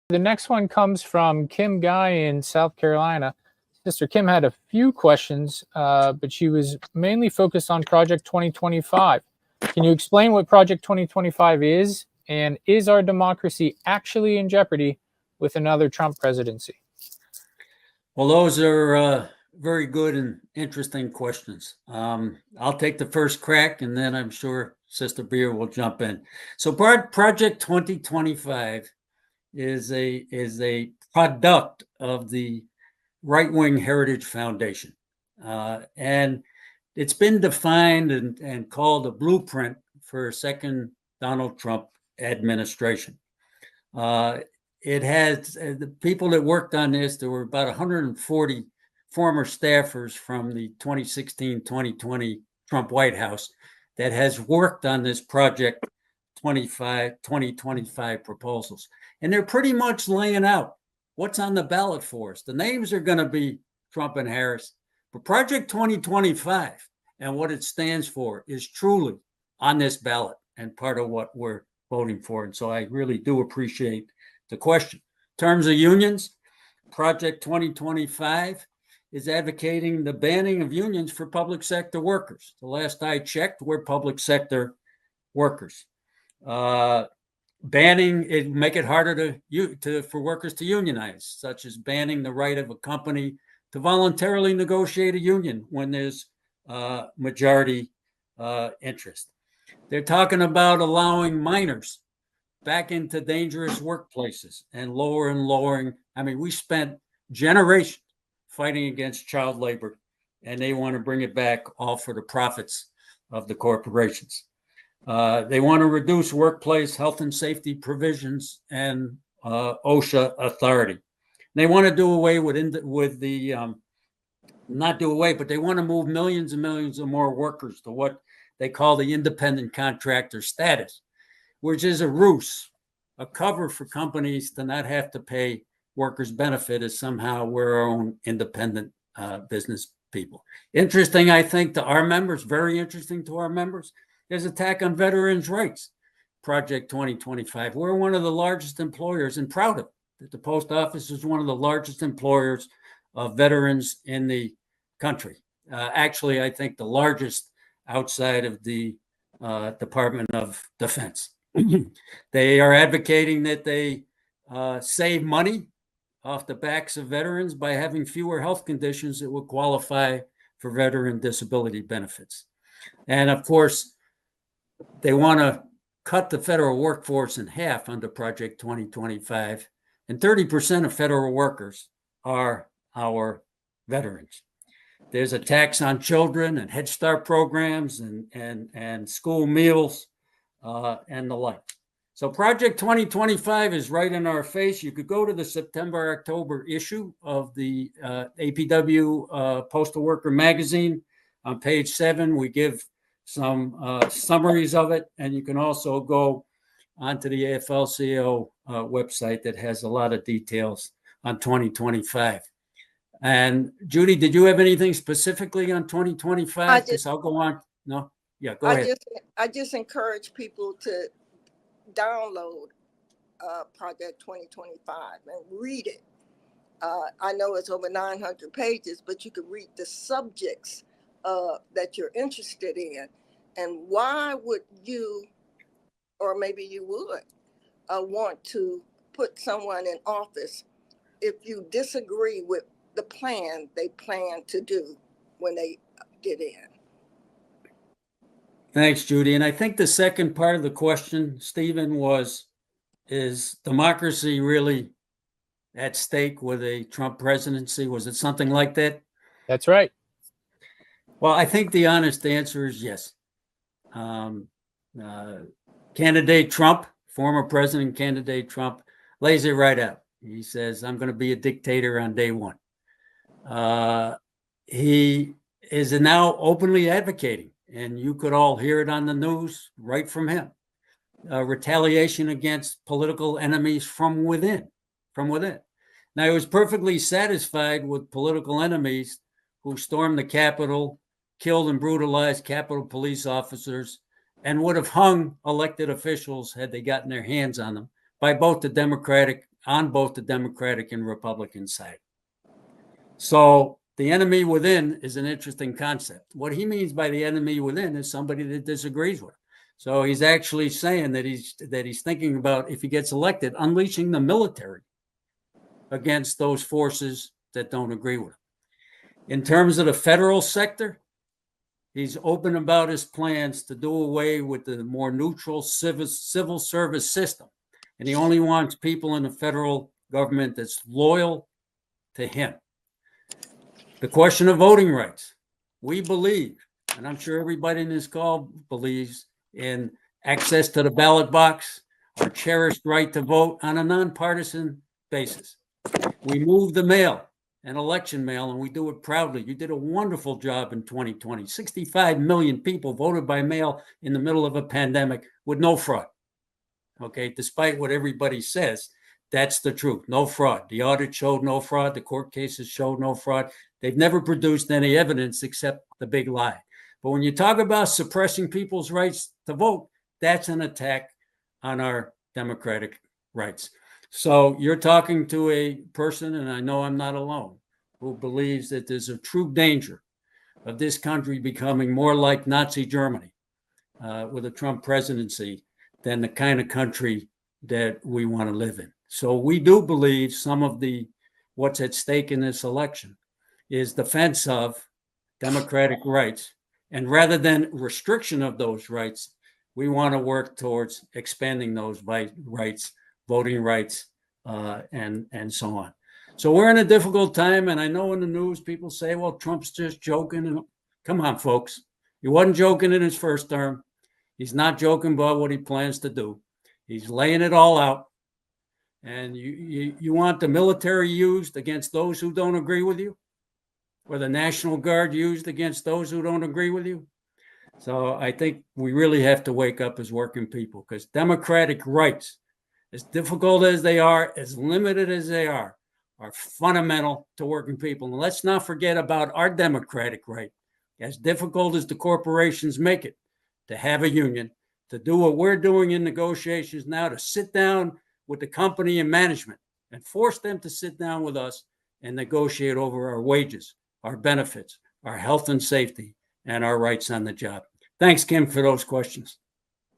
The next one comes from Kim Guy in South Carolina. Sister Kim had a few questions, but she was mainly focused on Project 2025. Can you explain what Project 2025 is, and is our democracy actually in jeopardy with another Trump presidency? Well, those are very good and interesting questions. I'll take the first crack, and then I'm sure Sister Beer will jump in. So Project 2025 is a product of the Right-Wing Heritage Foundation. And it's been defined and called a blueprint for a second Donald Trump administration. It has the people that worked on this, there were about 140 former staffers from the 2016-2020 Trump White House that has worked on this Project 2025 proposals. And they're pretty much laying out what's on the ballot for us. The names are going to be Trump and Harris, but Project 2025 and what it stands for is truly on this ballot and part of what we're voting for. And so I really do appreciate the question. In terms of unions, Project 2025 is advocating the banning of unions for public sector workers. The last I checked, we're public sector workers. Banning it make it harder for workers to unionize, such as banning the right of a company to voluntarily negotiate a union when there's majority interest. They're talking about allowing minors back into dangerous workplaces and lowering. I mean, we spent generations fighting against child labor, and they want to bring it back all for the profits of the corporations. They want to reduce workplace health and safety provisions and OSHA authority. They want to do away with the not do away, but they want to move millions and millions of more workers to what they call the independent contractor status, which is a ruse, a cover for companies to not have to pay workers' benefit as somehow we're our own independent business people. Interesting, I think, to our members, very interesting to our members. There's attack on veterans' rights, Project 2025. We're one of the largest employers, and proud of it, that the post office is one of the largest employers of veterans in the country. Actually, I think the largest outside of the Department of Defense. They are advocating that they save money off the backs of veterans by having fewer health conditions that would qualify for veteran disability benefits. And of course, they want to cut the federal workforce in half under Project 2025, and 30% of federal workers are our veterans. There's a tax on children and Head Start programs and school meals and the like. So Project 2025 is right in our face. You could go to the September-October issue of the APWU Postal Worker magazine. On page 7, we give some summaries of it, and you can also go onto the AFL-CIO website that has a lot of details on 2025. And Judy, did you have anything specifically on 2025? I'll go on. No? Yeah, go ahead. I just encourage people to download Project 2025 and read it. I know it's over 900 pages, but you could read the subjects that you're interested in. And why would you, or maybe you would, want to put someone in office if you disagree with the plan they plan to do when they get in? Thanks, Judy. And I think the second part of the question, Stephen, is democracy really at stake with a Trump presidency? Was it something like that? That's right. Well, I think the honest answer is yes. Candidate Trump, former president candidate Trump, lays it right out. He says, I'm going to be a dictator on day one. He is now openly advocating, and you could all hear it on the news right from him, retaliation against political enemies from within. Now, he was perfectly satisfied with political enemies who stormed the Capitol, killed and brutalized Capitol police officers, and would have hung elected officials had they gotten their hands on them by both the Democratic on both the Democratic and Republican side. So the enemy within is an interesting concept. What he means by the enemy within is somebody that disagrees with him. So he's actually saying that he's thinking about, if he gets elected, unleashing the military against those forces that don't agree with him. In terms of the federal sector, he's open about his plans to do away with the more neutral civil service system. And he only wants people in the federal government that's loyal to him. The question of voting rights. We believe, and I'm sure everybody in this call believes, in access to the ballot box, our cherished right to vote on a nonpartisan basis. We move the mail and election mail, and we do it proudly. You did a wonderful job in 2020. 65 million people voted by mail in the middle of a pandemic with no fraud. Okay, despite what everybody says, that's the truth. No fraud. The audit showed no fraud. The court cases showed no fraud. They've never produced any evidence except the big lie. But when you talk about suppressing people's rights to vote, that's an attack on our democratic rights. So you're talking to a person, and I know I'm not alone, who believes that there's a true danger of this country becoming more like Nazi Germany with a Trump presidency than the kind of country that we want to live in. So we do believe some of what's at stake in this election is defense of democratic rights. And rather than restriction of those rights, we want to work towards expanding those rights, voting rights, and so on. So we're in a difficult time. And I know in the news, people say, well, Trump's just joking. And come on, folks. He wasn't joking in his first term. He's not joking about what he plans to do. He's laying it all out. And you want the military used against those who don't agree with you? Or the National Guard used against those who don't agree with you? So I think we really have to wake up as working people, because democratic rights, as difficult as they are, as limited as they are fundamental to working people. And let's not forget about our democratic right, as difficult as the corporations make it, to have a union, to do what we're doing in negotiations now, to sit down with the company and management and force them to sit down with us and negotiate over our wages, our benefits, our health and safety, and our rights on the job. Thanks, Kim, for those questions.